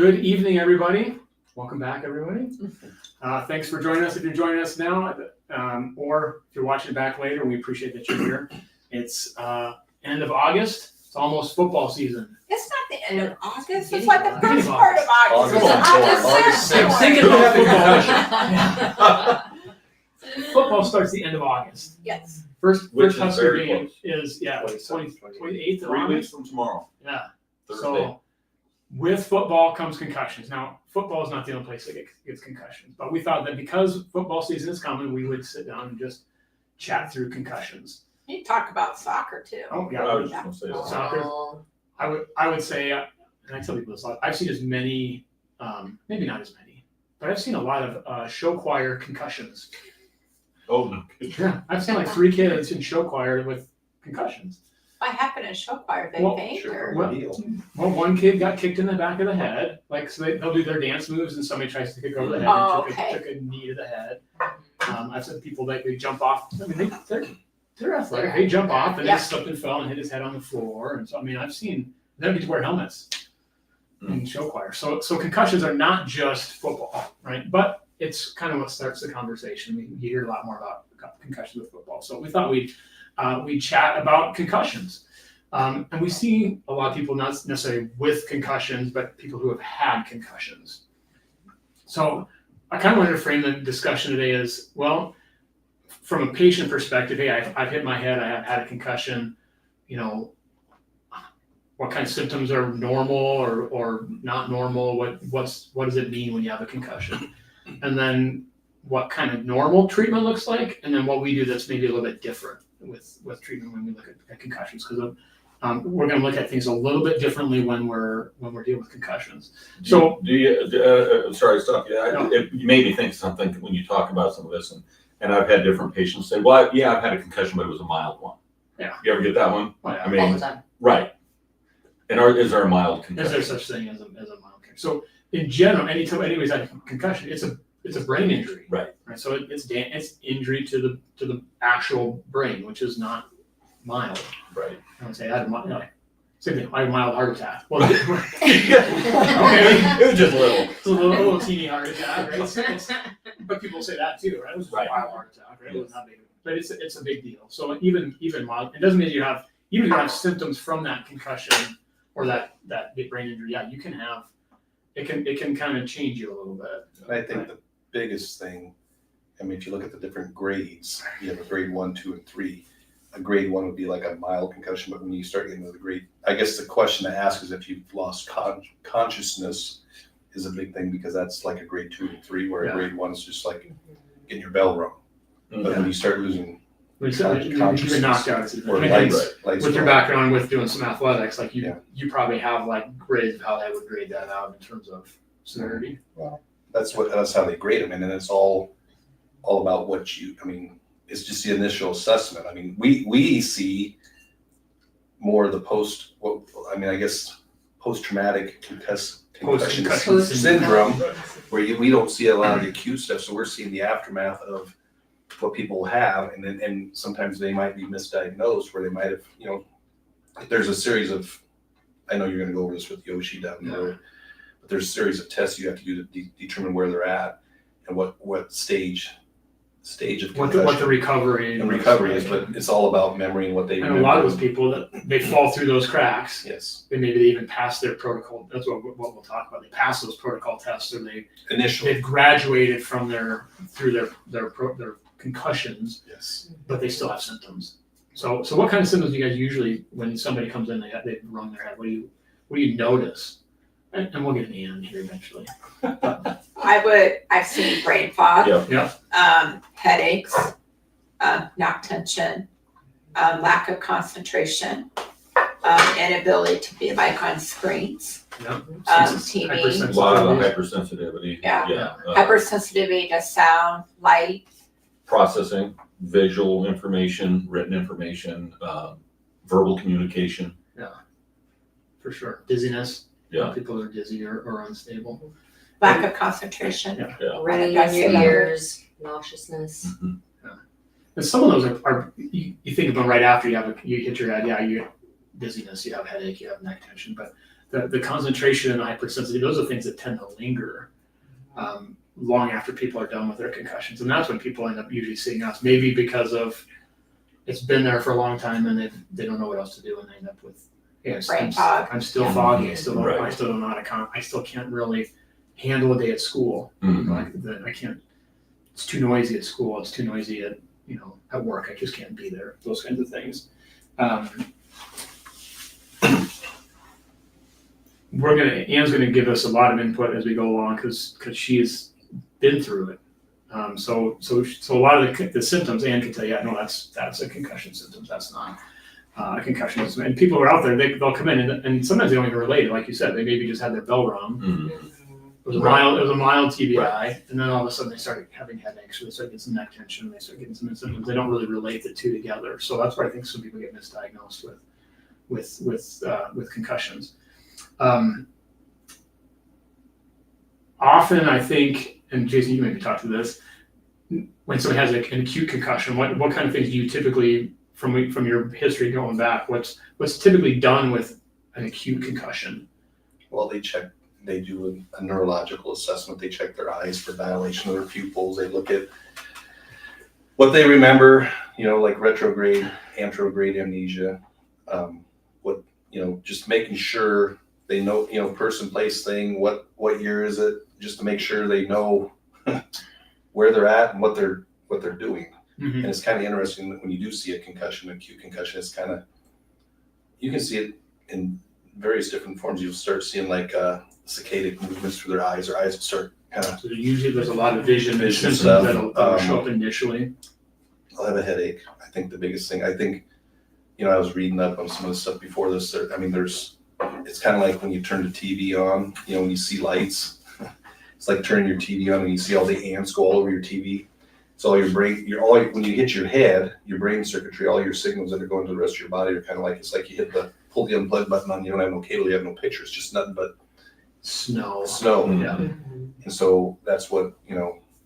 Good evening, everybody. Welcome back, everybody. Thanks for joining us. If you're joining us now, or if you're watching back later, we appreciate that you're here. It's end of August. It's almost football season. It's not the end of August. It's Beginning like of the August. first part of August. August 6th. I'm thinking about football. Football starts the end of August. Yes. First Which is Husker very game close. is 28th of 3 weeks August. from tomorrow, Yeah. Thursday. So with football comes concussions. Now, football is not the only place that gets concussions, but we thought that because football season is coming, we would sit down and just chat through concussions. You talk about soccer too. Oh I yeah, was just gonna say that. soccer. I would say, and I tell people this a lot. I've seen as many, maybe not as many, but I've seen a lot of show choir concussions. Oh, no. Yeah, I've seen like 3 kids in show choir with concussions. What happened in show choir? They Well, faint or? Well, one kid got kicked in the back of the head, like so they'll do their dance moves, and somebody tries to kick over the head Oh, and okay. took a knee to the head. I've seen people that they jump off. I mean, they're athletic. They jump off and Yeah. they slipped and fell and hit his head on the floor. And so, I mean, I've seen them get to wear helmets in show choir. So concussions are not just football, right? But it's kind of what starts the conversation. You hear a lot more about concussions with football. So we thought we'd chat about concussions. And we see a lot of people not necessarily with concussions, but people who have had concussions. So I kind of wanted to frame the discussion today as, well, from a patient perspective, hey, I've hit my head, I have had a concussion, what kind of symptoms are normal or not normal? What does it mean when you have a concussion? And then what kind of normal treatment looks like, and then what we do that's maybe a little bit different with treatment when we look at concussions, because we're going to look at things a little bit differently when we're dealing with concussions. So, Sorry to stop you. You made me think of something when you talk about some of this, and I've had different patients say, "Well, yeah, I've had a concussion, but it was a mild one." Yeah. You ever get that one? well, yeah, I mean, All the time. right. And is there a mild is concussion? there such thing as a mild concussion? So, in general, anybody's had a concussion, it's a brain injury, Right. So it's injury to the actual brain, which is not mild. Right. I would say I had same thing. I had a mild heart attack. Well, Okay. It was just a little. it's a little teeny heart attack, right? But people say that too, right? It was just a mild heart attack, right? It was not big, but it's a big deal. So even mild, it doesn't mean even if you have symptoms from that concussion or that big brain injury, yeah, you can have it can kind of change you a little bit. And I think the biggest thing, I mean, if you look at the different grades, you have a grade 1, 2, and 3. A grade 1 would be like a mild concussion, but when you start getting to the grade, I guess the question to ask is if you've lost consciousness is a big thing, because that's like a grade 2 and 3, where a grade 1 is just like getting your bell rung. But when you start losing When you've been knocked out, or lights lights with your going, background with doing some athletics, like you probably have like grades of how they would grade that out in terms of severity. that's how they grade them, and then it's all about it's just the initial assessment. I mean, we see more of the post-traumatic concussion syndrome, where we don't see a lot of the acute stuff. So we're seeing the aftermath of what people have, and sometimes they might be misdiagnosed, where they might have, there's a series of, I know you're going to go over this with Yoshi down the road, but there's a series of tests you have to do to determine where they're at and what stage of concussion. What the recovery is, but it's all about memory and what they remember. And a lot of those people that they fall through those cracks. Yes. They even pass their protocol. That's what we'll talk about. They pass those protocol tests, or they've graduated from their concussions. Yes. But they still have symptoms. So what kind of symptoms do you guys usually, when somebody comes in, they've rung their head? What do you notice? And we'll get to the end here eventually. I've seen brain fog, Yeah. headaches, neck tension, lack of concentration, inability to be like on screens, TV, A lot of hypersensitivity. Yeah. hypersensitivity to sound, light. Processing, visual information, written information, verbal communication. For sure. Dizziness. Yeah. People are dizzy or unstable. Lack of concentration. Ringing in your ears, nauseousness. Mm-hmm. And some of those are you think of them right after you hit your head. Yeah, you get dizziness, you have headache, you have neck tension. But the concentration and the hypersensitivity, those are things that tend to linger long after people are done with their concussions. And that's when people end up usually seeing us, maybe because of it's been there for a long time and they don't know what else to do and they end up with Brain fog. I'm still Yeah. foggy. I still don't Right. I still don't know how to I still can't really handle a day at school. Mhm. I can't. It's too noisy at school. It's too noisy at at work. I just can't be there. Those kinds of things. Anne's gonna give us a lot of input as we go along because she's been through it. So a lot of the symptoms Anne can tell you, no, that's a concussion symptom. That's not a concussion symptom. And people who are out there, they'll come in and sometimes they don't even relate it. Like you said, they maybe just had their bell rung. Mhm. It was a mild TBI, and then all of a sudden they started having headaches, or they started getting some neck tension, they start getting some symptoms. They don't really relate the two together, so that's why I think some people get misdiagnosed with concussions. Often, I think, and Jason, you maybe talk to this, when someone has an acute concussion, what kind of things do you typically, from your history going back, what's typically done with an acute concussion? Well, they do a neurological assessment. They check their eyes for dilation of their pupils. They look at what they remember, like retrograde, anterograde amnesia. Just making sure they know, person, place, thing, what year is it, just to make sure they know where they're at and what they're doing. Mm-hmm. And it's kind of interesting that when you do see a concussion, acute concussion, it's kind of, you can see it in various different forms. You'll start seeing like saccadic movements through their eyes. Their eyes will start kind of. So usually there's a lot of vision symptoms stuff. that'll show up initially. I'll have a headache. I think the biggest thing. I think, I was reading up on some of the stuff before this. It's kind of like when you turn the TV on. When you see lights, it's like turning your TV on and you see all the ants go all over your TV. It's all your brain. When you hit your head, your brain circuitry, all your signals that are going to the rest of your body are kind of like, it's like you pull the unplug button on. You don't have no cable. You have no picture. It's just nothing but Snow. Yeah. And so that's what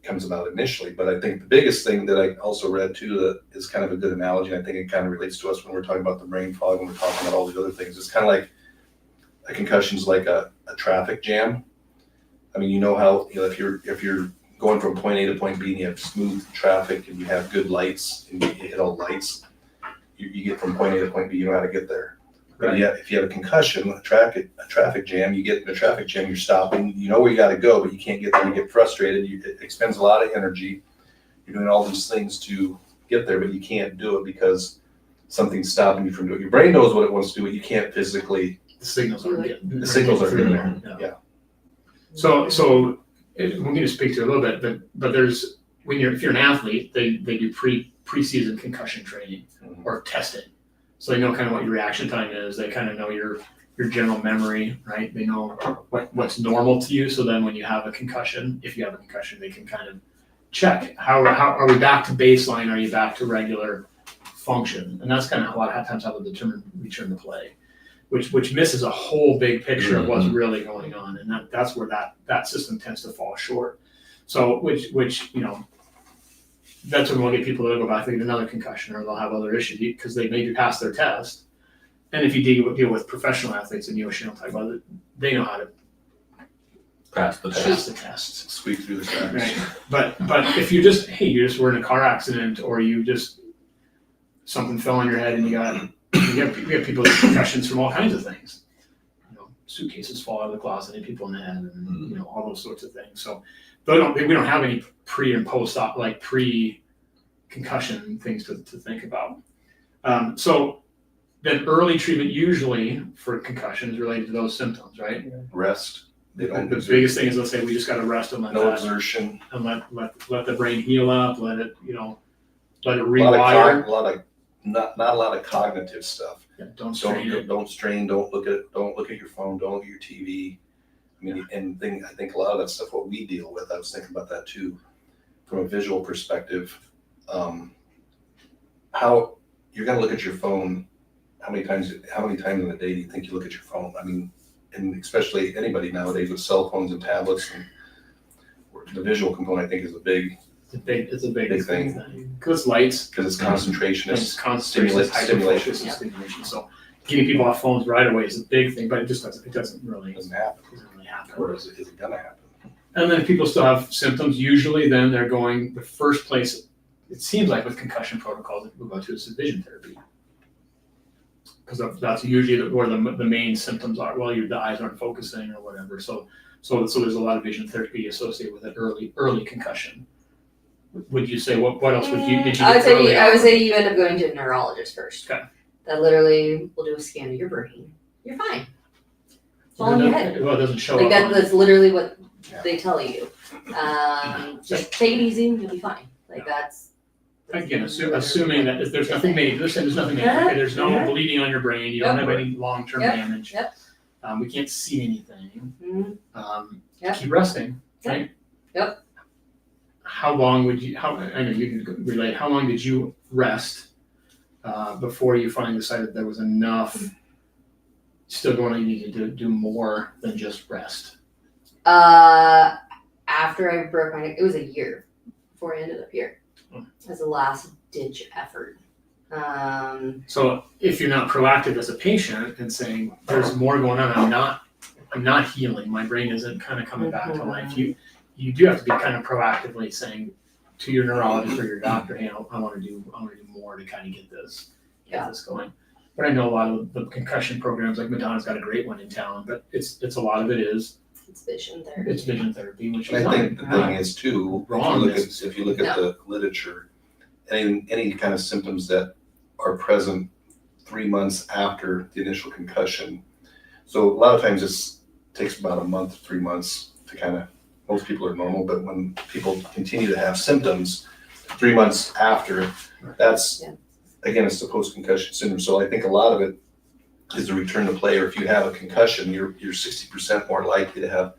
comes about initially. But I think the biggest thing that I also read too that is kind of a good analogy, and I think it kind of relates to us when we're talking about the brain fog, when we're talking about all the other things. It's kind of like a concussion is like a traffic jam. I mean, how if you're going from point A to point B and you have smooth traffic and you have good lights and you hit all the lights, you get from point A to point B. You know how to get there. But Right. yeah, if you have a concussion, a traffic jam, you get in a traffic jam, you're stopping, you know where you got to go, but you can't get there. You get frustrated. It expends a lot of energy. You're doing all these things to get there, but you can't do it because something's stopping you from doing it. Your brain knows what it wants to do, but you can't physically. The signals are getting. The signals are through there. Yeah. So we need to speak to it a little bit, but there's if you're an athlete, they do preseason concussion training or testing. So they know kind of what your reaction time is. They kind of know your general memory, right? They know what's normal to you. So then when you have a concussion, if you have a concussion, they can kind of check how are we back to baseline? Are you back to regular function? And that's kind of a lot of times how they determine return to play, which misses a whole big picture of what's really going on, and that's where that system tends to fall short. So which that's when we'll get people that go back and get another concussion, or they'll have other issues because they maybe pass their test. And if you deal with professional athletes and talk about it, they know how to Pass the test. pass the test. Squeak through the cracks. Right. But if you just were in a car accident, or you just something fell on your head and you get people with concussions from all kinds of things. Suitcases fall out of the closet, and people in the head, and all those sorts of things. So we don't have any pre and post op like pre-concussion things to think about. So then early treatment usually for concussion is related to those symptoms, right? Rest. They don't. The biggest thing is let's say we just got to rest and No exertion. let the brain heal up, let it let it A rewire. not a lot of cognitive stuff. Yeah, don't strain it. Don't strain. Don't look at your phone. Don't look at your TV. I mean, I think a lot of that stuff, what we deal with, I was thinking about that too, from a visual perspective. How you're going to look at your phone? How many times in a day do you think you look at your phone? I mean, and especially anybody nowadays with cell phones and tablets, and the visual component, I think, is a big. It's a big Big thing. thing. Because lights, Because it's concentration, it's it's concentration, it's stimulation. hyperfocus, and stimulation. So getting people off phones right away is a big thing, but it doesn't really It doesn't happen. happen. Or is it gonna happen? And then if people still have symptoms, usually then they're going, the first place, it seems like with concussion protocols, that people go to is vision therapy. Because that's usually where the main symptoms are. Well, the eyes aren't focusing or whatever. So there's a lot of vision therapy associated with an early concussion. Would you say, what else did you get I would early say on? you end up going to a neurologist first. Okay. That literally will do a scan of your brain. You're fine. It's all in your head. Well, it doesn't show Like up. that's literally what Yeah. they tell you. Just take it easy, you'll be fine. Like that's Again, assuming that if there's nothing major, they're saying there's nothing major, okay, there's no bleeding on your brain, you don't have any long-term Yep. damage. Yep. We can't see anything. Mhm. Yep. Keep resting, right? Yep. How long would you, I know you can relate, how long did you rest before you finally decided there was enough, still going, you needed to do more than just rest? After I broke my neck, it was a year before I ended up here. As a last ditch effort. So if you're not proactive as a patient and saying, there's more going on, I'm not healing, my brain isn't kind of coming back to life, you do have to be kind of proactively saying to your neurologist or your doctor, hey, I want to do more to kind of get this going. But I know a lot of the concussion programs, like Madonna's got a great one in town, but it's a lot of it is It's vision therapy. it's vision therapy, which is And I think the not thing is too, wrong. if you look at the literature, any kind of symptoms that are present 3 months after the initial concussion. So a lot of times it takes about a month, 3 months to kind of, most people are normal, but when people continue to have symptoms 3 months after, that's, again, it's the post-concussion syndrome. So I think a lot of it is a return to play, or if you have a concussion, you're 60% more likely to have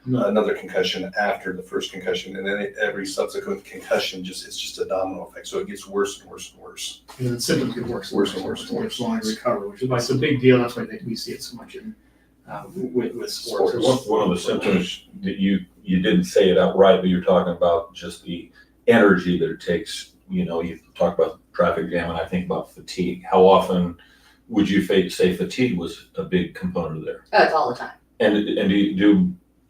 another concussion after the first concussion, and then every subsequent concussion it's just a domino effect. So it gets worse and worse and worse. And then symptoms get worse and worse. and worse. It's long to recover, which is why it's a big deal. That's why we see it so much in with sports. One of the symptoms that you didn't say it outright, but you're talking about just the energy that it takes. You know, you talk about traffic jam, and I think about fatigue. How often would you say fatigue was a big component there? Oh, it's all the time. And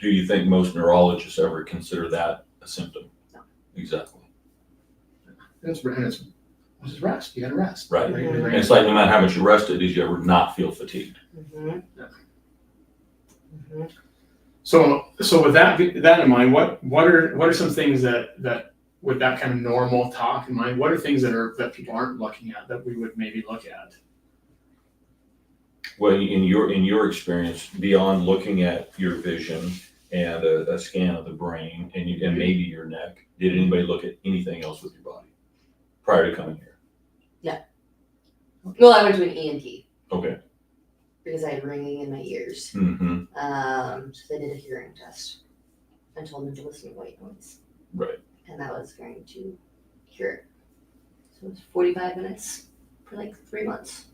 do you think most neurologists ever consider that a symptom? No. Exactly. It's just rest. You gotta rest. Right. Your And brain- it's like no matter how much you rested, did you ever not feel fatigued? So with that in mind, what are some things that with that kind of normal talk in mind, what are things that people aren't looking at that we would maybe look at? Well, in your experience, beyond looking at your vision and a scan of the brain and maybe your neck, did anybody look at anything else with your body prior to coming here? Well, I went to an ENT Okay. because I had ringing in my ears. Mm-hmm. So they did a hearing test and told me to listen to white noise. Right. And that was going to cure it. So it was 45 minutes for like 3 months.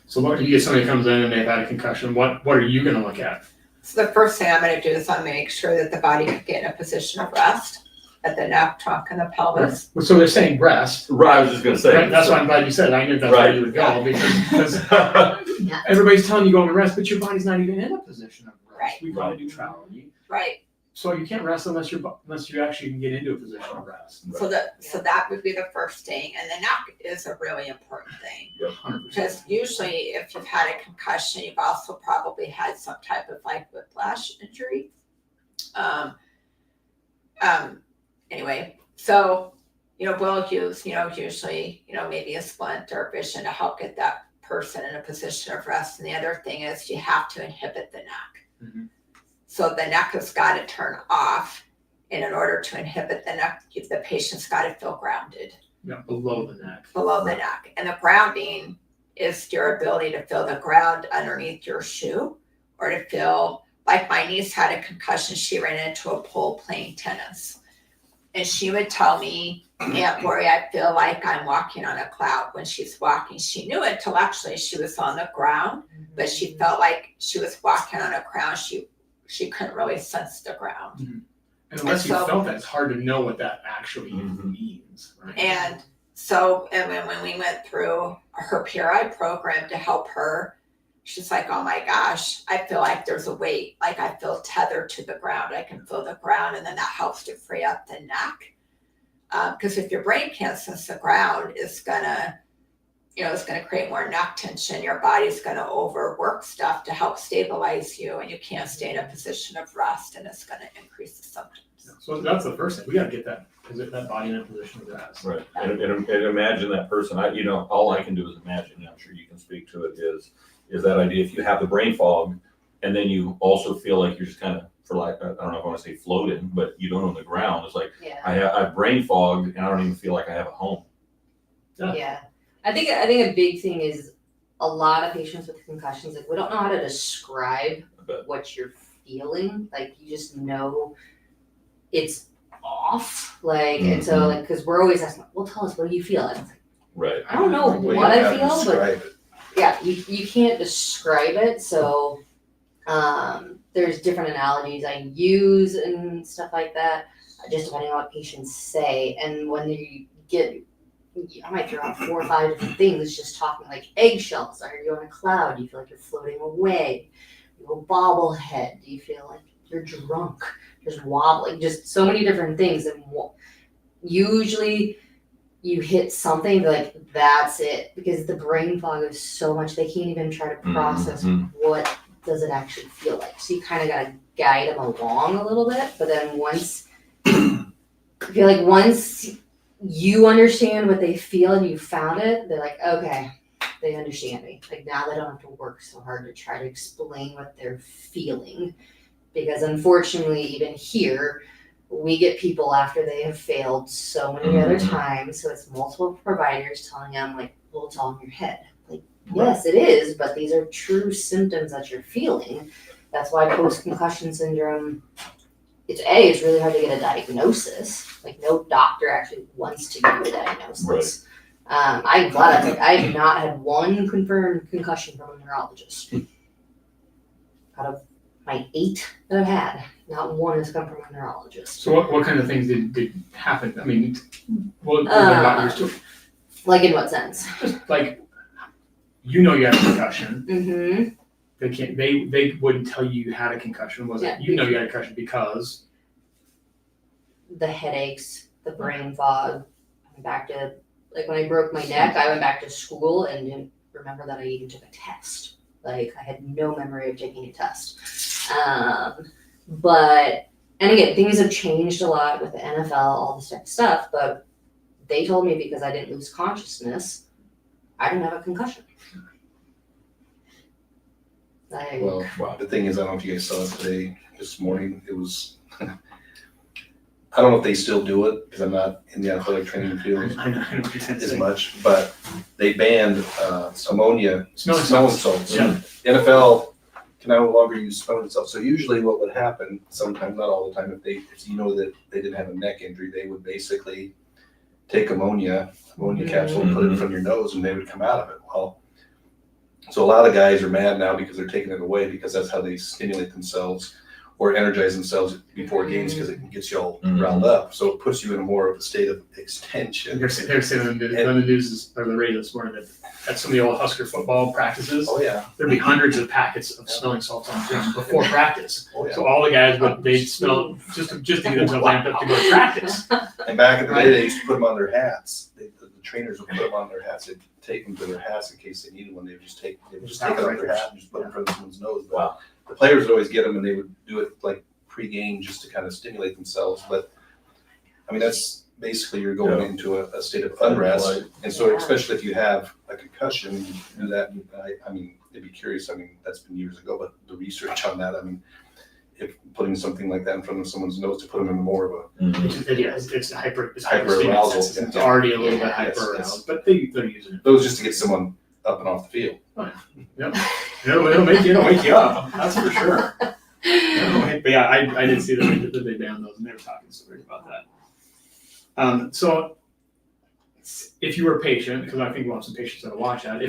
So what you get somebody comes in and they've had a concussion, what are you gonna look at? So the first thing I'm gonna do is I'm gonna make sure that the body can get in a position of rest at the neck, trunk, and the pelvis. So they're saying rest. Right. I was just gonna say. Right? That's why I'm glad you said it. I knew that's where you would go because everybody's telling you go and rest, but your body's not even in a position of rest. Right. We call it neutrality. Right. So you can't rest unless you actually can get into a position of rest. So that would be the first thing, and the neck is a really important thing. 100%. Because usually if you've had a concussion, you've also probably had some type of like whiplash injury. Anyway, so, we'll use, usually, maybe a splint or vision to help get that person in a position of rest. And the other thing is you have to inhibit the neck. Mm-hmm. So the neck has got to turn off. And in order to inhibit the neck, the patient's got to feel grounded. Yeah, below the neck. Below the neck. And the grounding is your ability to feel the ground underneath your shoe, or to feel, like my niece had a concussion, she ran into a pole playing tennis. And she would tell me, Aunt Lori, I feel like I'm walking on a cloud. When she's walking, she knew it till actually she was on the ground, but she felt like she was walking on a ground. She couldn't really sense the ground. And unless you felt that, it's hard to know what that actually means. Right? And So, and when we went through her PRI program to help her, she's like, oh my gosh, I feel like there's a weight. Like I feel tethered to the ground. I can feel the ground. And then that helps to free up the neck. Because if your brain can't sense the ground, it's gonna create more neck tension. Your body's gonna overwork stuff to help stabilize you, and you can't stay in a position of rest, and it's gonna increase the symptoms. So that's the first thing. We got to get that body in a position of rest. Right, and imagine that person, all I can do is imagine, and I'm sure you can speak to it, is that idea, if you have the brain fog, and then you also feel like you're just kind of, I don't know if I want to say floating, but you don't on the ground, it's like, Yeah. I have brain fog, and I don't even feel like I have a home. Yeah. I think a big thing is a lot of patients with concussions, like we don't know how to describe what you're feeling. Like you just know it's off. Like, and so like, cause we're always asking, well, tell us, what do you feel? And it's like, Right. I don't know Well, what you I have to feel, but describe it. yeah, you can't describe it. So, there's different analogies I use and stuff like that, just depending on what patients say. And when you get, I might throw out 4 or 5 different things, just talking like eggshells. Are you on a cloud? Do you feel like you're floating away? You have a bobblehead. Do you feel like you're drunk? Just wobbling, just so many different things. And usually you hit something like that's it, because the brain fog is so much, they can't even try to process what does it actually feel like. So you kind of got to guide them along a little bit. But then once you understand what they feel and you found it, they're like, okay, they understand me. Like now they don't have to work so hard to try to explain what they're feeling. Because unfortunately, even here, we get people after they have failed so many other times. So it's multiple providers telling them like, well, it's all in your head. Like, yes, it is, but these are true symptoms that you're feeling. That's why post-concussion syndrome, it's really hard to get a diagnosis. Like no doctor actually wants to give you a diagnosis. Right. I'm glad I have not had one confirmed concussion from a neurologist. Out of my 8 that I've had, not one has come from a neurologist. So what kind of things did happen? I mean, what about your story? Like in what sense? Just like, you had a concussion. Mm-hmm. They wouldn't tell you had a concussion, was it? You had a concussion because the headaches, the brain fog. I'm back to, like when I broke my neck, I went back to school and didn't remember that I even took a test. Like I had no memory of taking a test. But, and again, things have changed a lot with the NFL, all this type of stuff, but they told me because I didn't lose consciousness, I didn't have a concussion. Like, Well, the thing is, I don't know if you guys saw it this morning, it was, I don't know if they still do it, because I'm not in the athletic training field as much, but they banned ammonia, smelling salts. Yeah. The NFL can no longer use smelling salts. So usually what would happen, sometimes, not all the time, if you know that they didn't have a neck injury, they would basically take ammonia capsule and put it in front of your nose and they would come out of it. Well, so a lot of guys are mad now because they're taking it away, because that's how they stimulate themselves or energize themselves before games, because it gets you all riled up. So it puts you in more of a state of extension. They're saying on the news or the radio this morning that at some of the old Husker football practices, Oh yeah. there'd be hundreds of packets of smelling salts on the ground before practice. Oh yeah. So all the guys they'd smell just to get themselves amped up to go to practice. And back in the day, they used to put them on their hats. The trainers would put them on their hats. They'd take them to their hats in case they needed one. They would just take it off their hat and just put it in front of someone's nose. But Wow. the players would always get them, and they would do it like pre-game just to kind of stimulate themselves. But I mean, that's basically you're going into a state of unrest. And so, especially if you have a concussion, you do that. I mean, they'd be curious. I mean, that's been years ago, but the research on that, I mean, if putting something like that in front of someone's nose to put them in more of a It's hyper arousal. It's already a little bit hyper aroused, but they're using it. That was just to get someone up and off the field. Yep. It'll wake you up. That's for sure. But yeah, I did see that they banned those, and they were talking stories about that. So if you were a patient, because I think we'll have some patients that'll watch that,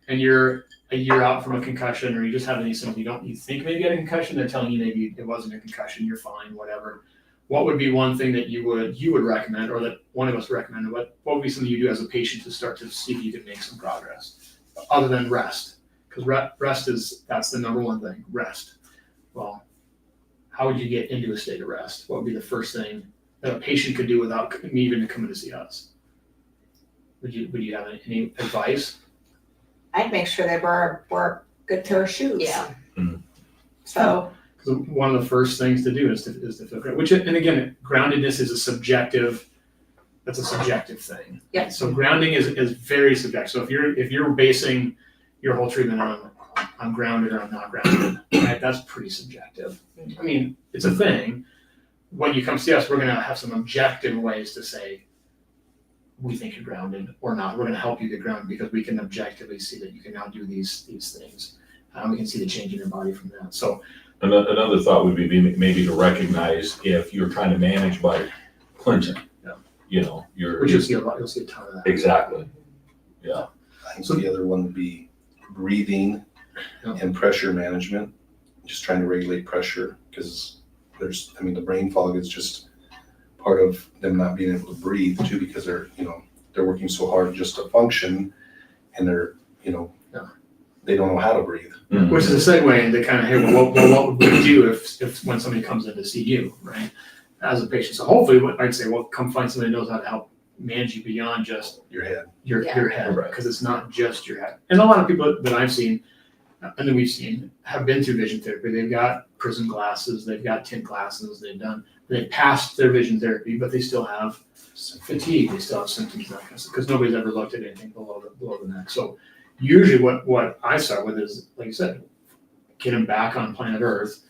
and you're a year out from a concussion, or you just have any symptoms, you think maybe you had a concussion, they're telling you maybe it wasn't a concussion, you're fine, whatever. what would be one thing that you would recommend, or that one of us recommended? What would be something you do as a patient to start to see if you can make some progress, other than rest? Because rest that's the number one thing. Rest. Well, how would you get into a state of rest? What would be the first thing that a patient could do without me even coming to see us? Would you have any advice? I'd make sure they wear good pair of shoes. Yeah. So Because one of the first things to do is to feel grounded. Which, and again, groundedness is that's a subjective thing. Yeah. So grounding is very subjective. So if you're basing your whole treatment on I'm grounded or I'm not grounded, right? That's pretty subjective. I mean, it's a thing. When you come see us, we're going to have some objective ways to say we think you're grounded or not. We're going to help you get grounded because we can objectively see that you can now do these things. We can see the change in your body from that. So Another thought would be maybe to recognize if you're trying to manage by clinching. Yeah. You know, which you'll see a ton of that. Exactly. Yeah. I think the other one would be breathing and pressure management, just trying to regulate pressure, because the brain fog is just part of them not being able to breathe too, because they're working so hard just to function, and they're, they don't know how to breathe. Mm-hmm. Which is a segue into kind of, hey, well, what would we do if when somebody comes in to see you, right, as a patient? So hopefully, what I'd say, well, come find somebody who knows how to help manage you beyond just Your head. your head, Right. because it's not just your head. And a lot of people that I've seen, and that we've seen, have been through vision therapy. They've got prism glasses, they've got tint glasses, they've passed their vision therapy, but they still have fatigue, they still have symptoms, that kind of stuff, because nobody's ever looked at anything below the neck. So usually what I start with is, like you said, get them back on planet Earth,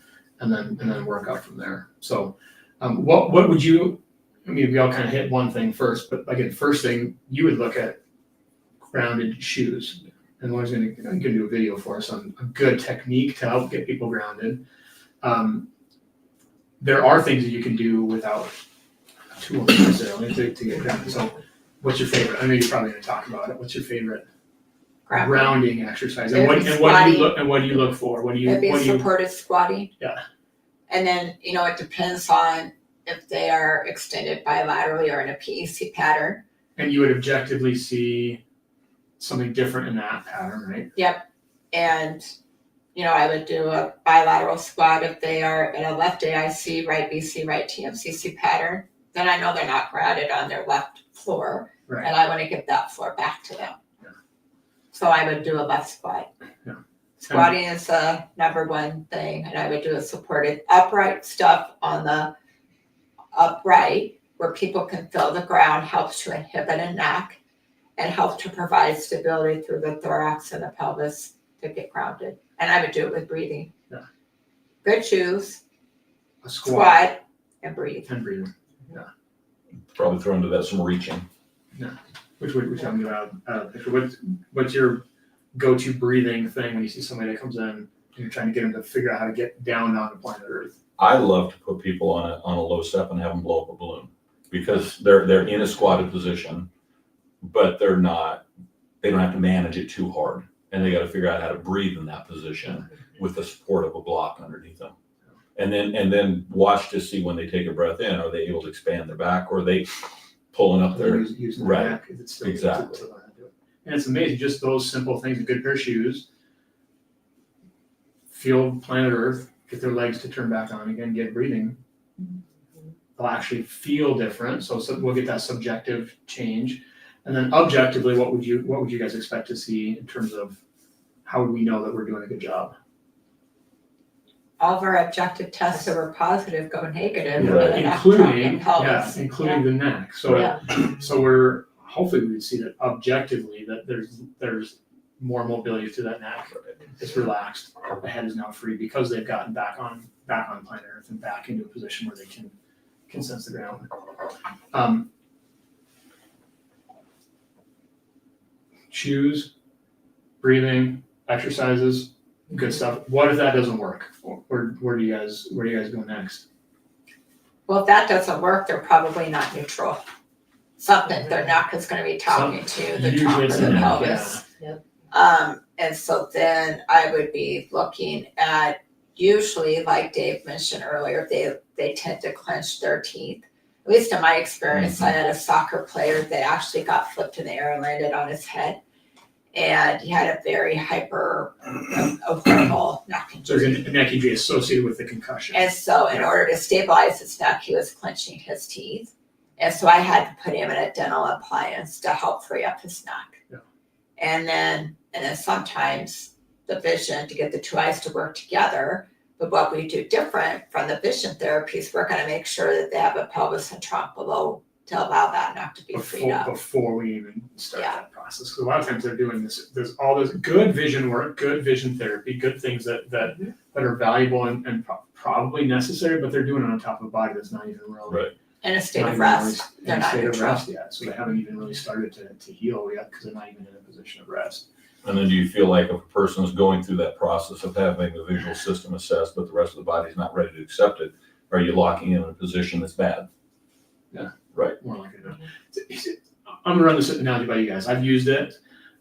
and then work out from there. So what would you, we all kind of hit one thing first, but again, first thing, you would look at grounded shoes. And Lauren's going to do a video for us on a good technique to help get people grounded. There are things that you can do without tools necessarily to get grounded. So what's your favorite? I know you're probably going to talk about it. What's your favorite grounding exercise? And what do you look for? It'd be supported squatting. Yeah. And then, it depends on if they are extended bilaterally or in a PEC pattern. And you would objectively see something different in that pattern, right? Yep. And, I would do a bilateral squat if they are in a left AIC, right BC, right TMCC pattern. Then I know they're not grounded on their left floor, Right. and I want to give that floor back to them. Yeah. So I would do a left squat. Yeah. Squatting is the number one thing, and I would do a supported upright stuff on the upright where people can feel the ground, helps to inhibit a neck, and helps to provide stability through the thorax and the pelvis to get grounded. And I would do it with breathing. Yeah. Good shoes, A squat and breathe. and breathing. Probably throw into that some reaching. Which I'm going what's your go-to breathing thing when you see somebody that comes in and you're trying to get them to figure out how to get down onto planet Earth? I love to put people on a low step and have them blow up a balloon, because they're in a squatted position, but they don't have to manage it too hard, and they got to figure out how to breathe in that position with the support of a block underneath them. And then watch to see when they take a breath in, are they able to expand their back, or are they pulling up their using right. their neck, if it's still Exactly. And it's amazing, just those simple things, a good pair of shoes, feel planet Earth, get their legs to turn back on again, get breathing. They'll actually feel different, so we'll get that subjective change. And then objectively, what would you guys expect to see in terms of how would we know that we're doing a good job? All of our objective tests that were positive go negative. Right. And Including the neck. So so we're hopefully we would see that objectively that there's more mobility to that neck. It's relaxed. The head is now free because they've gotten back on planet Earth and back into a position where they can sense the ground. Shoes, breathing, exercises, good stuff. What if that doesn't work? Where do you guys go next? Well, if that doesn't work, they're probably not neutral. Something their neck is going to be talking to the top Usually of it's the the neck, pelvis. Yep. And so then I would be looking at usually, like Dave mentioned earlier, they tend to clench their teeth. At least in my experience, I had a soccer player that actually got flipped in the air and landed on his head. And he had a very horrible neck So there's injury. a neck injury associated with the concussion. And so in order to stabilize his neck, he was clenching his teeth. And so I had to put him in a dental appliance to help free up his neck. Yeah. And then sometimes the vision, to get the two eyes to work together. But what we do different from the vision therapies, we're going to make sure that they have a pelvis and trunk below to allow that neck to be freed up. Before we even start Yeah. that process. Because a lot of times they're doing this, there's all this good vision work, good vision therapy, good things that are valuable and probably necessary, but they're doing it on top of a body that's not even really Right. In a state not of even rest. really They're in a not state of neutral. rest yet. So they haven't even really started to heal yet because they're not even in a position of rest. And then do you feel like if a person is going through that process of having the visual system assessed, but the rest of the body is not ready to accept it, are you locking in a position that's bad? More like I'm gonna run this analogy by you guys. I've used it.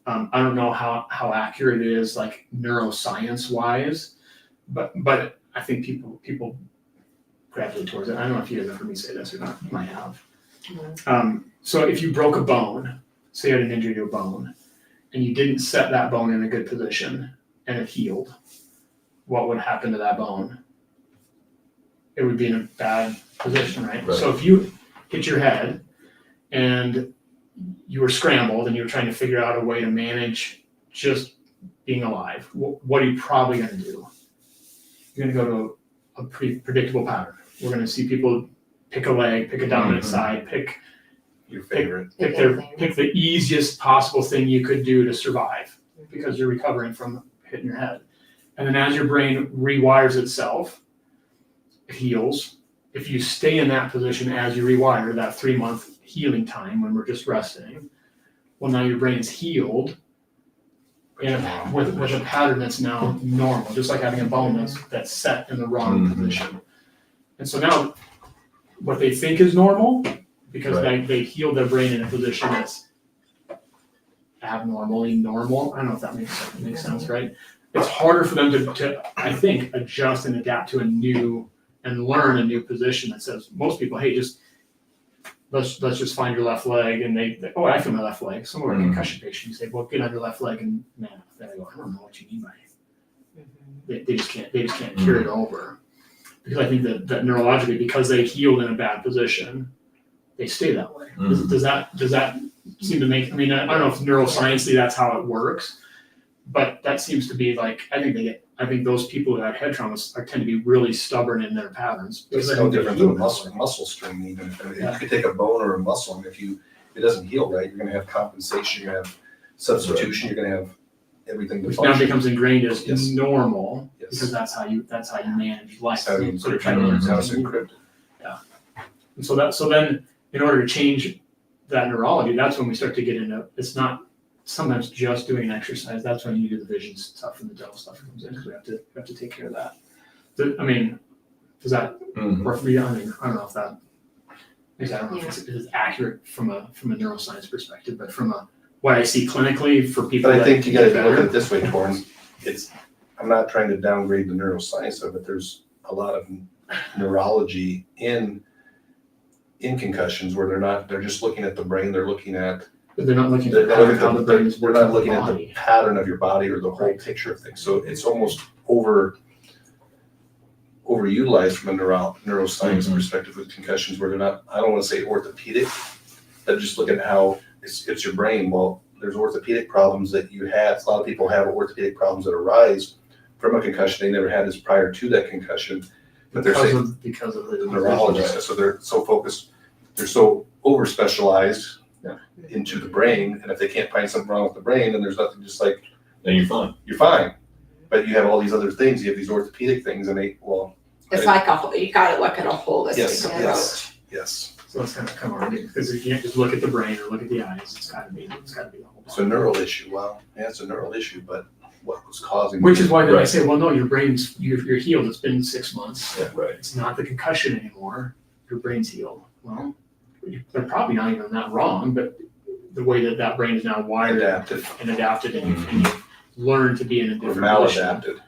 I don't know how accurate it is, like neuroscience wise, but I think people gravitate towards it. I don't know if you guys have heard me say this or not. You might have. So if you broke a bone, say you had an injury to a bone, and you didn't set that bone in a good position and it healed, what would happen to that bone? It would be in a bad position, right? Right. So if you hit your head and you were scrambled and you were trying to figure out a way to manage just being alive, what are you probably going to do? You're going to go to a pretty predictable pattern. We're going to see people pick a leg, pick a dominant side, pick Your favorite. pick the easiest possible thing you could do to survive because you're recovering from hitting your head. And then as your brain rewires itself, it heals. If you stay in that position as you rewire, that 3-month healing time when we're just resting, well, now your brain's healed and with a pattern that's now normal, just like having a bone that's set in the wrong position. And so now what they think is normal, because they healed their brain in a position that's abnormally normal. I don't know if that makes sense, right? It's harder for them to I think, adjust and adapt to and learn a new position that says most people, hey, let's just find your left leg, and they I feel my left leg. Some of our concussion patients say, well, get on your left leg, and man, I go, I don't know what you mean by it. They just can't carry it over, because I think that neurologically, because they healed in a bad position, they stay that way. Does that seem to make? I mean, I don't know if neuroscience that's how it works, but that seems to be like I think those people who have head traumas tend to be really stubborn in their patterns. It's no different than a muscle strain. Even if you could take a bone or a muscle, and if it doesn't heal right, you're going to have compensation, you're going to have substitution, you're going to have everything. Which now becomes ingrained as normal, Yes. because that's how you manage life. That's how you So they're trying to learn how it's something new. encrypted. And so then in order to change that neurology, that's when we start to get into, it's not sometimes just doing an exercise. That's when you do the vision stuff and the dental stuff comes in, because we have to take care of that. Does that work for you? I don't know if that, I don't know if it's accurate from a neuroscience perspective, but from what I see clinically for people. But I think you got to get look at better. it this way, Torrance. I'm not trying to downgrade the neuroscience of it. There's a lot of neurology in concussions where they're just looking at the brain. They're looking at. But they're not looking They're at not looking how the brain is they're working not looking at the body. pattern of your body or the whole picture of things. So it's almost overutilized from a neuroscience perspective with concussions, where they're not, I don't want to say orthopedic, but just look at how it's your brain. Well, there's orthopedic problems that you have. A lot of people have orthopedic problems that arise from a concussion. They never had this prior to that concussion, but they're saying because of the the neurologist. So they're so focused, they're so over specialized into the brain, and if they can't find something wrong with the brain, then there's nothing, just like, Then you're fine. you're fine. But you have all these other things, you have these orthopedic things, and It's like you got to look at a holistic approach. yes. So it's kind of come on, because you can't just look at the brain or look at the eyes. It's got to be the whole It's a neural issue. Well, yeah, it's a neural issue, but what was causing? Which is why then I Right. say, well, no, you're healed. It's been 6 months. Yeah, right. It's not the concussion anymore. Your brain's healed. Well, they're probably not even that wrong, but the way that brain is now wired Adapted. and adapted, and you've learned to be in a Or different position. maladapted.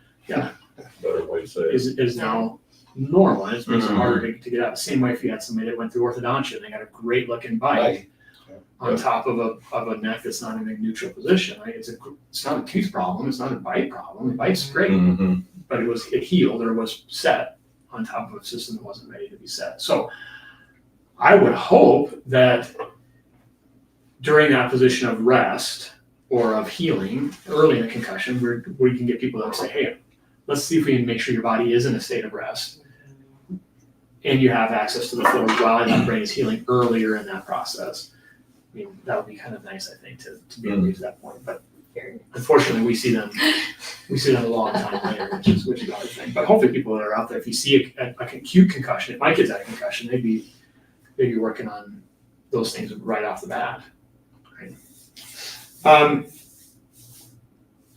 Better way to say it. is now normal, and it makes it harder to get out. Same way if you had somebody that went through orthodontia and they got a great looking bite Right. on top of a neck that's not in a neutral position, right? It's not a tooth problem, it's not a bite problem. The bite's great, Mhm. but it healed or was set on top of a system that wasn't ready to be set. So I would hope that during that position of rest or of healing early in a concussion, where you can get people that say, hey, let's see if we can make sure your body is in a state of rest and you have access to the fluid while that brain is healing earlier in that process. I mean, that would be kind of nice, I think, to be able to get to that point. But unfortunately, we see them a long time later, which is the other thing. But hopefully, people that are out there, if you see a acute concussion, if my kids had a concussion, they'd be working on those things right off the bat. Right?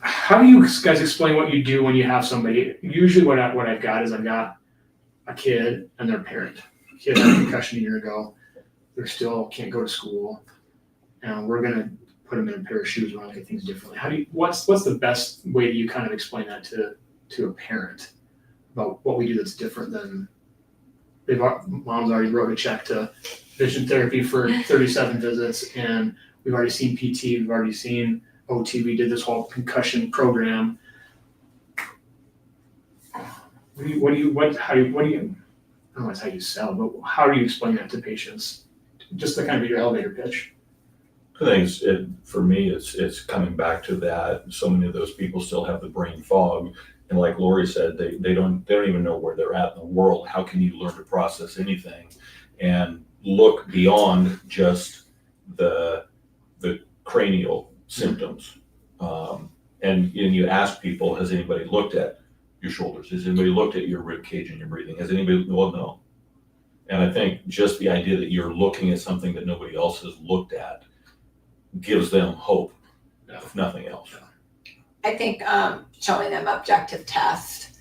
How do you guys explain what you do when you have somebody? Usually, what I've got is I've got a kid and their parent. A kid had a concussion a year ago. They're still can't go to school, and we're gonna put them in a pair of shoes. We're gonna look at things differently. What's the best way do you kind of explain that to a parent about what we do that's different than mom's already wrote a check to vision therapy for 37 visits, and we've already seen PT, we've already seen OT, we did this whole concussion program. How do you, I don't know it's how you sell, but how do you explain that to patients? Just to kind of be your elevator pitch. I think for me, it's coming back to that. So many of those people still have the brain fog. And like Lori said, they don't even know where they're at in the world. How can you learn to process anything and look beyond just the cranial symptoms? And you ask people, has anybody looked at your shoulders? Has anybody looked at your rib cage and your breathing? Has anybody? Well, no. And I think just the idea that you're looking at something that nobody else has looked at gives them hope, if nothing else. I think showing them objective tests,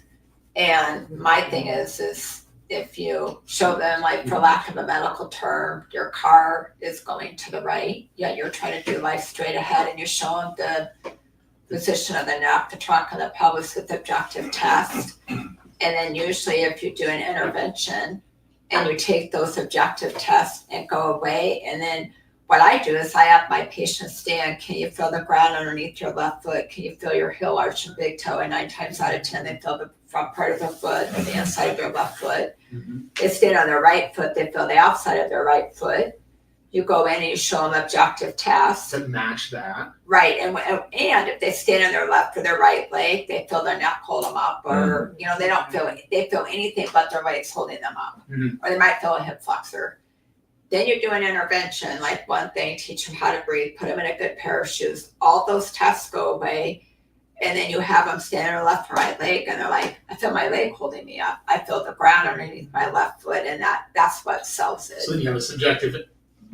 and my thing is if you show them, like, for lack of a medical term, your car is going to the right, yet you're trying to do life straight ahead, and you show them the position of the neck, the trunk, and the pelvis with objective tests. And then usually if you do an intervention and you take those objective tests and go away, and then what I do is I have my patients stand, can you feel the ground underneath your left foot? Can you feel your heel arch and big toe? And 9 times out of 10, they feel the front part of the foot or the inside of their left foot. Mm-hmm. They stand on their right foot, they feel the outside of their right foot. You go in and you show them objective tests. To match that. Right, and if they stand on their left or their right leg, they feel their neck hold them up, or they don't feel anything but their legs holding them up, or they might feel a hip flexor. Then you do an intervention, like one thing, teach them how to breathe, put them in a good pair of shoes. All those tests go away, and then you have them stand on their left or right leg, and they're like, I feel my leg holding me up. I feel the ground underneath my left foot, and that's what sells it. So then you have a subjective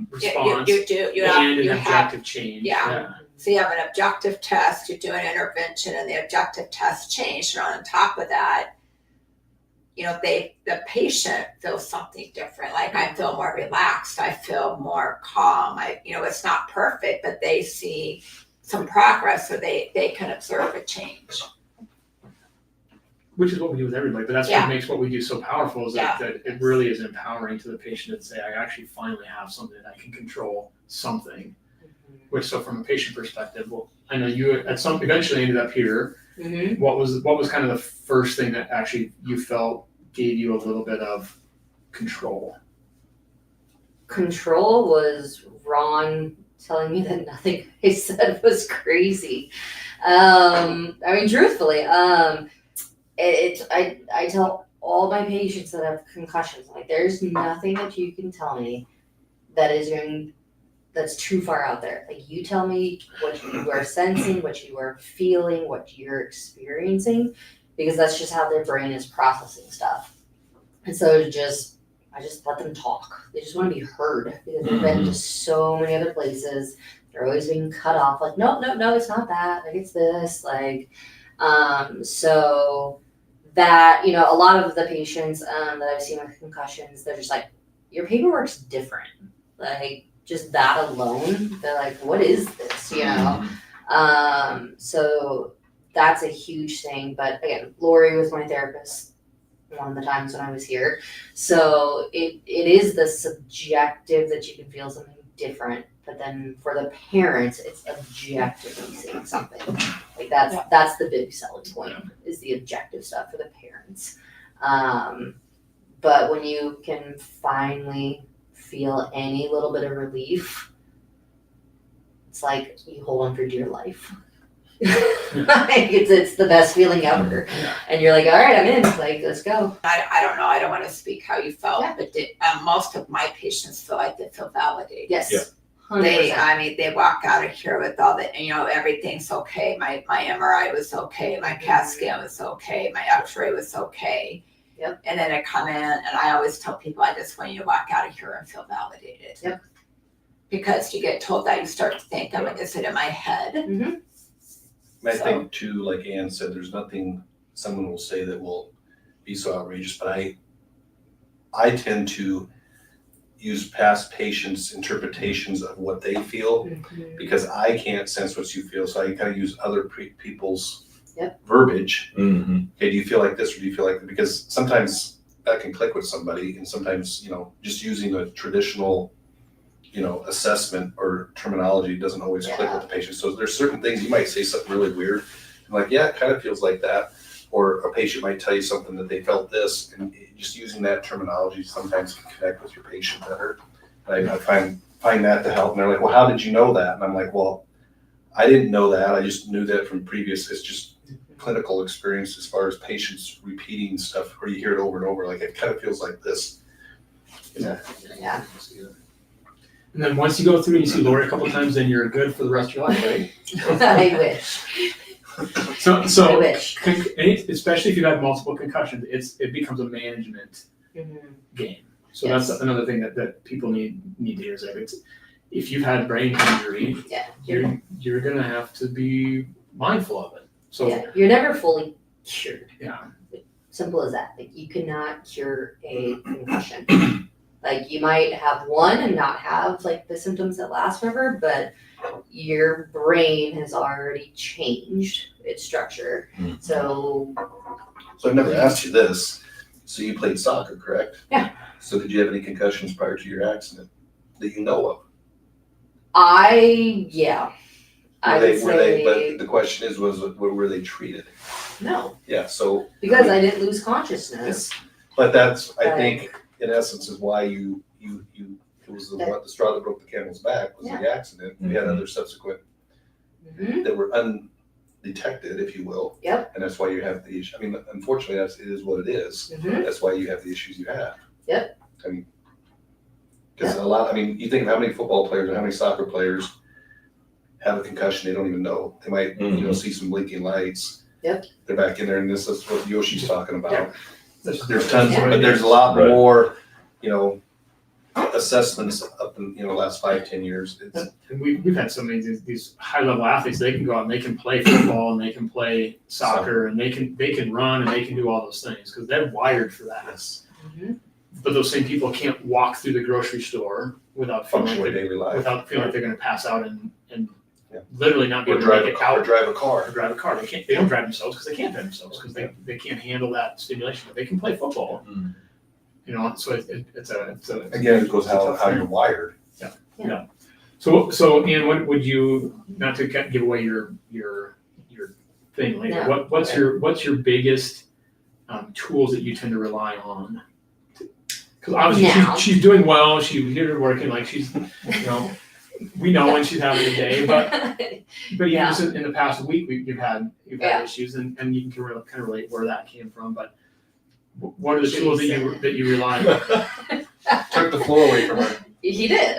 response You do. You and an have objective change. Yeah. So you have an objective test, you do an intervention, and the objective test changed. And on top of that, the patient feels something different. Like, I feel more relaxed, I feel more calm. It's not perfect, but they see some progress, or they can observe a change. Which is what we do with everybody, but that's Yeah. what makes what we do so powerful, is that it really is empowering to the patient to say, I actually finally have something that I can control something. Which, so from a patient perspective, well, I know you eventually ended up here. Mm-hmm. What was kind of the first thing that actually you felt gave you a little bit of control? Control was Ron telling me that nothing I said was crazy. Truthfully, I tell all my patients that have concussions, like, there's nothing that you can tell me that's too far out there. Like, you tell me what you are sensing, what you are feeling, what you're experiencing, because that's just how their brain is processing stuff. And so I just let them talk. They just want to be heard, because they've been to so many other places. They're always being cut off. Like, no, it's not that. Like, it's this. Like, so that, a lot of the patients that I've seen with concussions, they're just like, your paperwork's different. Like, just that alone, they're like, what is this? So that's a huge thing. But again, Lori was my therapist one of the times when I was here. So it is the subjective that you can feel something different, but then for the parents, it's objectively seeing something. Like that's the big selling point, is the objective stuff for the parents. But when you can finally feel any little bit of relief, it's like you hold on for dear life. It's the best feeling ever. And you're like, all right, I'm in. Like, let's go. I don't know. I don't want to speak how you felt, but most of my patients feel like they feel validated. Yes. Yeah. 100%. They walk out of here with all the, everything's okay. My MRI was okay. My CAT scan was okay. My X-ray was okay. Yep. And then I come in, and I always tell people, I just want you to walk out of here and feel validated. Yep. Because you get told that, you start to think, is it in my head? Mm-hmm. I think too, like Ann said, there's nothing someone will say that will be so outrageous, but I tend to use past patients' interpretations of what they feel, because I can't sense what you feel, so I kind of use other people's verbiage. Mm-hmm. Okay, do you feel like this, or do you feel like that? Because sometimes that can click with somebody, and sometimes, just using a traditional assessment or terminology doesn't always click with the patient. So there's certain things you might say something really weird, and like, yeah, it kind of feels like that. Or a patient might tell you something that they felt this, and just using that terminology sometimes can connect with your patient better. And I find that to help. And they're like, well, how did you know that? And I'm like, well, I didn't know that. I just knew that from previous, it's just clinical experience as far as patients repeating stuff, or you hear it over and over. Like, it kind of feels like this. Yeah. And then once you go through and you see Lori a couple of times, then you're good for the rest of your life, right? I wish. So I wish. Especially if you've had multiple concussions, it becomes a management game. So Yes. that's another thing that people need to hear, is that if you've had brain injury, you're gonna have to be mindful of it. So you're never fully cured. Yeah. Simple as that. Like, you cannot cure a concussion. Like, you might have one and not have like the symptoms that last forever, but your brain has already changed its structure. So I've never asked you this. So you played soccer, correct? Yeah. So did you have any concussions prior to your accident that you know of? I would say but the question is, were they treated? no, Yeah, so. because I didn't lose consciousness. But that's, I But- think, in essence, is why you it was the straw that broke the camel's back was the accident. We had other subsequent that were undetected, if you will. Yep. And that's why you have the issue. I mean, unfortunately, it is what it is. That's why you have the issues you have. Yep. I mean, because you think of how many football players or how many soccer players have a concussion, they don't even know. They might, see some blinking lights. Yep. They're back in there, and this is what Yoshi's talking about. Yeah. There's tons, but there's a lot more, assessments up in, the last 5-10 years. And we've had so many of these high level athletes. They can go out and they can play football and they can play soccer and they can run and they can do all those things because they're wired for that. Yes. But those same people can't walk through the grocery store without feeling Function like with daily life. like they're going to pass out and literally not be Or able to drive make a it car. out. Or drive a car. Or drive a car. They don't drive themselves because they can't drive themselves because they can't handle that stimulation. But they can play football. So it's a Again, it goes how you're wired. Yeah. So Ann, what would you, not to give away your thing later, No. what's your biggest tools that you tend to rely on? Because obviously Now. she's doing well. She's here working, like she's, we know when she's having a day, but Yeah. just in the past week you've had Yeah. issues, and you can kind of relate where that came from. But what are the tools that you rely on? Took the floor away from her. He did.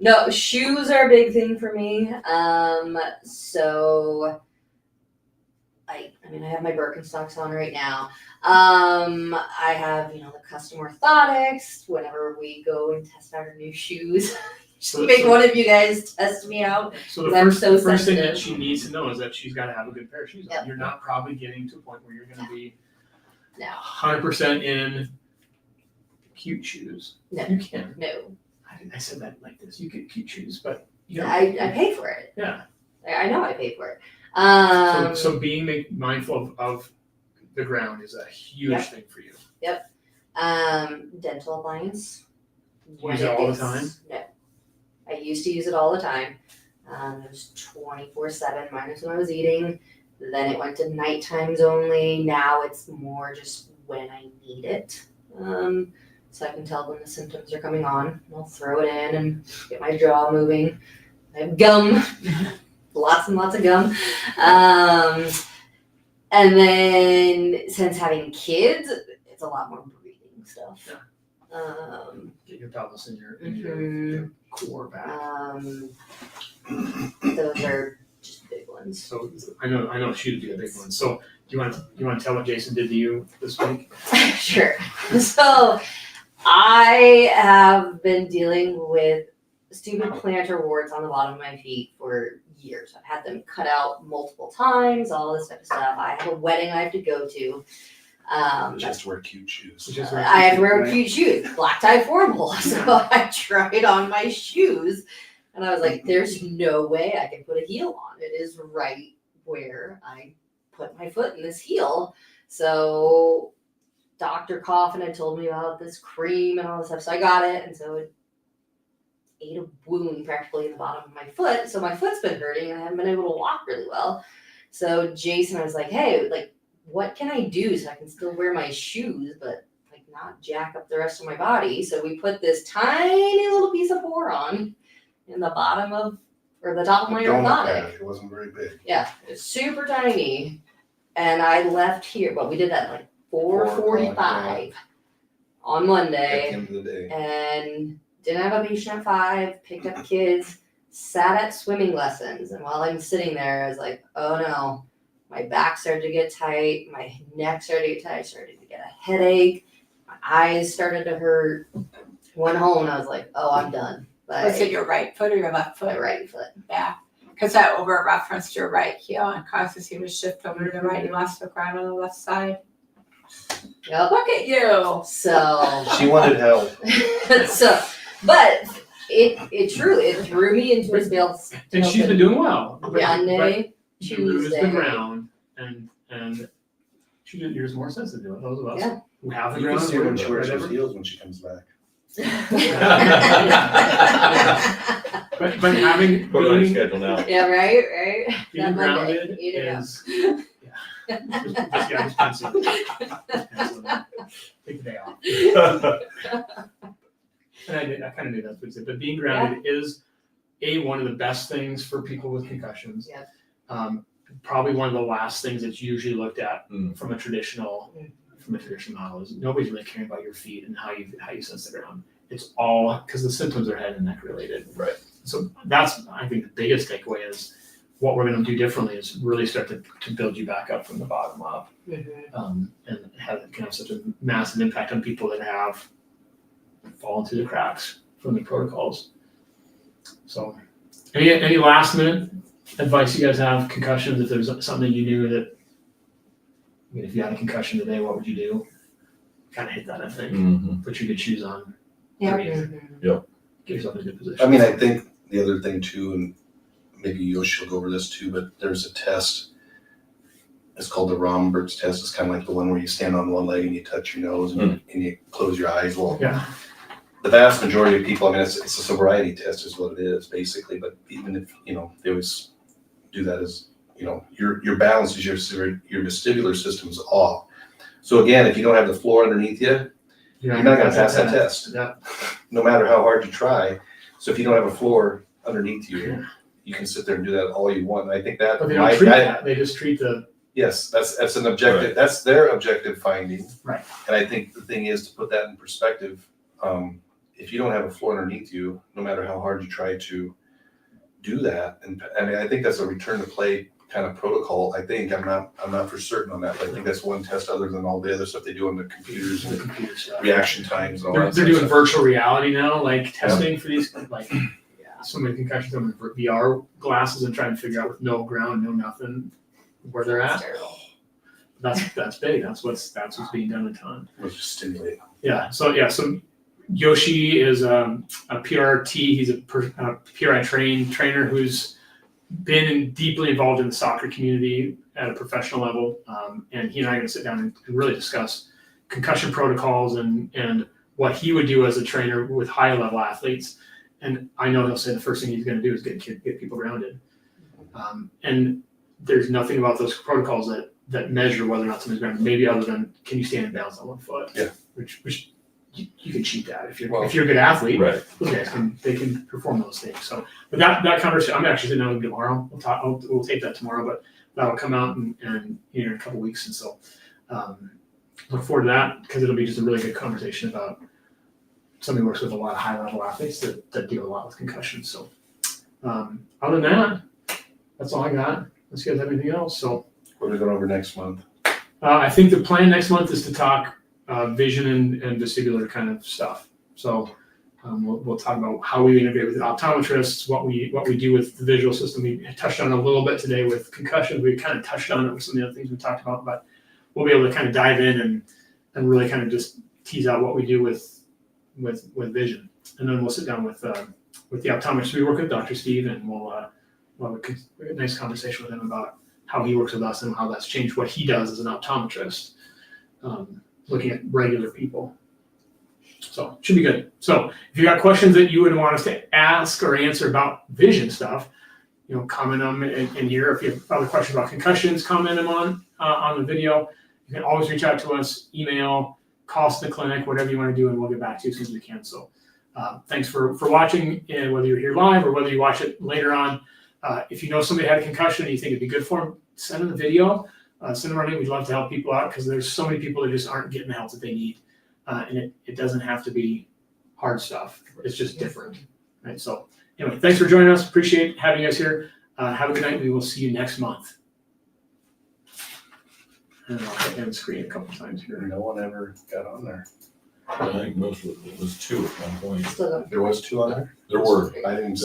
No, shoes are a big thing for me. So I have my Birkenstocks on right now. I have, the custom orthotics whenever we go and test out our new shoes. Just make one of you guys test me out. So the I'm first so thing sensitive. that she needs to know is that she's got to have a good pair of shoes on. Yep. You're not probably getting to a point where you're going to be No. 100% in cute shoes. No. You can. No. I said that like this. You get cute shoes, but I pay for it. Yeah. I know I pay for it. So being mindful of the ground is a huge Yep. thing for you. Dental appliance. Use it all the time? No. I used to use it all the time. It was 24/7 minus when I was eating. Then it went to night times only. Now it's more just when I need it. So I can tell when the symptoms are coming on. I'll throw it in and get my jaw moving. I have gum, lots and lots of gum. And then since having kids, it's a lot more breathing stuff. Yeah. Um, Get your pelvis in your Mhm. core back. Those are just big ones. So I know she would be a big one. So do you want to tell what Jason did to you this week? Sure. So I have been dealing with stupid plantar warts on the bottom of my feet for years. I've had them cut out multiple times, all this type of stuff. I have a wedding I have to go to. Just wear cute shoes. I have to wear cute shoes, black tie formal. So I tried on my shoes and I was like, there's no way I can put a heel on. It is right where I put my foot in this heel. So Dr. Coffin had told me about this cream and all this stuff. So I got it. And so it ate a wound practically in the bottom of my foot. So my foot's been hurting and I haven't been able to walk really well. So Jason was like, hey, like, what can I do so I can still wear my shoes, but like not jack up the rest of my body? So we put this tiny little piece of Boron in the bottom of, or the top of my orthotic. It wasn't very big. Yeah, it's super tiny. And I left here, but we did that like 4:45 on At Monday. the end of the day. And didn't have a patient at 5, picked up kids, sat at swimming lessons. And while I'm sitting there, I was like, oh no. My back started to get tight. My neck started to get tight. I started to get a headache. My eyes started to hurt. Went home and I was like, oh, I'm done. But Was it your right foot or your left my foot? right foot. Yeah. Because that over referenced your right heel and causes you to shift over to the right. You lost the ground on the left side. Yep. Look at you. So, She wanted help. but it truly, it threw me into a spell. And she's been doing well. Monday, You lose the Tuesday. ground and she did yours more sensitive to it. Those of us Yeah. who have the You can ground. see her when she wears whatever. those heels when she comes back. But having Put it on your being schedule now. Yeah, right. being That Monday, grounded 8 a.m. is just pencil. Take the day off. And I kind of knew that's what you said, but being grounded is one of the best things for people with concussions. Yep. Probably one of the last things that's usually looked at Mm. from a traditional model is nobody's really caring about your feet and how you sense the ground. It's all because the symptoms are head and neck related. Right. So that's, I think, the biggest takeaway is what we're going to do differently is really start to build you back up from the bottom up, and can have such a massive impact on people that have fallen through the cracks from the protocols. So, any last minute advice you guys have? Concussions, if there's something you knew that, I mean, if you had a concussion today, what would you do? Kind of hit that, I think. Mhm. Put your good shoes on. Yeah. Breathe. Yep. Get yourself in a good position. I mean, I think the other thing too, and maybe Yoshi will go over this too, but there's a test. It's called the Rombert's test. It's kind of like the one where you stand on one leg and you touch your nose and you close your eyes. Well, Yeah. the vast majority of people, I mean, it's a sobriety test is what it is basically, but even if, they always do that as, your balance is your vestibular system is off. So again, if you don't have the floor underneath you, you're not going to pass that test, Yeah. no matter how hard you try. So if you don't have a floor underneath you, you can sit there and do that all you want. And I think that, But they don't treat that. They just treat the. yes, that's an objective. Right. That's their objective finding. Right. And I think the thing is to put that in perspective. If you don't have a floor underneath you, no matter how hard you try to do that, and I mean, I think that's a return to play kind of protocol. I think I'm not for certain on that, but I think that's one test other than all the other stuff they do on the computers The and computer stuff. reaction times and all They're that. doing stuff. virtual reality now, like testing for these, like so many concussions on VR glasses and trying to figure out with no ground, no nothing, where they're at. That's big. That's what's being done a ton. Which is stimulating. So Yoshi is a PRT. He's a PRI trainer who's been deeply involved in the soccer community at a professional level, and he and I are going to sit down and really discuss concussion protocols and what he would do as a trainer with high level athletes. And I know he'll say the first thing he's going to do is get people grounded. And there's nothing about those protocols that measure whether or not somebody's grounded, maybe other than can you stand and balance on one foot? Yeah. Which you can cheat that if you're a good athlete. Right. Those guys can perform those things. So, but that conversation, I'm actually sitting down with him tomorrow. We'll tape that tomorrow, but that'll come out and in a couple weeks. And so, look forward to that because it'll be just a really good conversation about somebody who works with a lot of high level athletes that deal a lot with concussions. So, other than that, that's all I got. Unless you guys have anything else. So, What are we going over next month? I think the plan next month is to talk vision and vestibular kind of stuff. So we'll talk about how we integrate with the optometrists, what we do with the visual system. We touched on it a little bit today with concussions. We kind of touched on it with some of the other things we talked about, but we'll be able to kind of dive in and really kind of just tease out what we do with vision. And then we'll sit down with the optometrist. We work with Dr. Steve, and we'll have a nice conversation with him about how he works with us and how that's changed what he does as an optometrist. Looking at regular people. So should be good. So if you got questions that you would want us to ask or answer about vision stuff, comment them in here. If you have other questions about concussions, comment them on the video. You can always reach out to us, email, call us at the clinic, whatever you want to do, and we'll get back to you as soon as we can. So thanks for watching, and whether you're here live or whether you watch it later on. If you know somebody had a concussion and you think it'd be good for them, send them the video. Send them our name. We'd love to help people out because there's so many people that just aren't getting the help that they need. And it doesn't have to be hard stuff. It's just different. Right. So anyway, thanks for joining us. Appreciate having us here. Have a good night. We will see you next month. And I'll hit end screen a couple times here. No one ever got on there. I think most of it was 2 at one point. Still There was 2 on there? There were. I didn't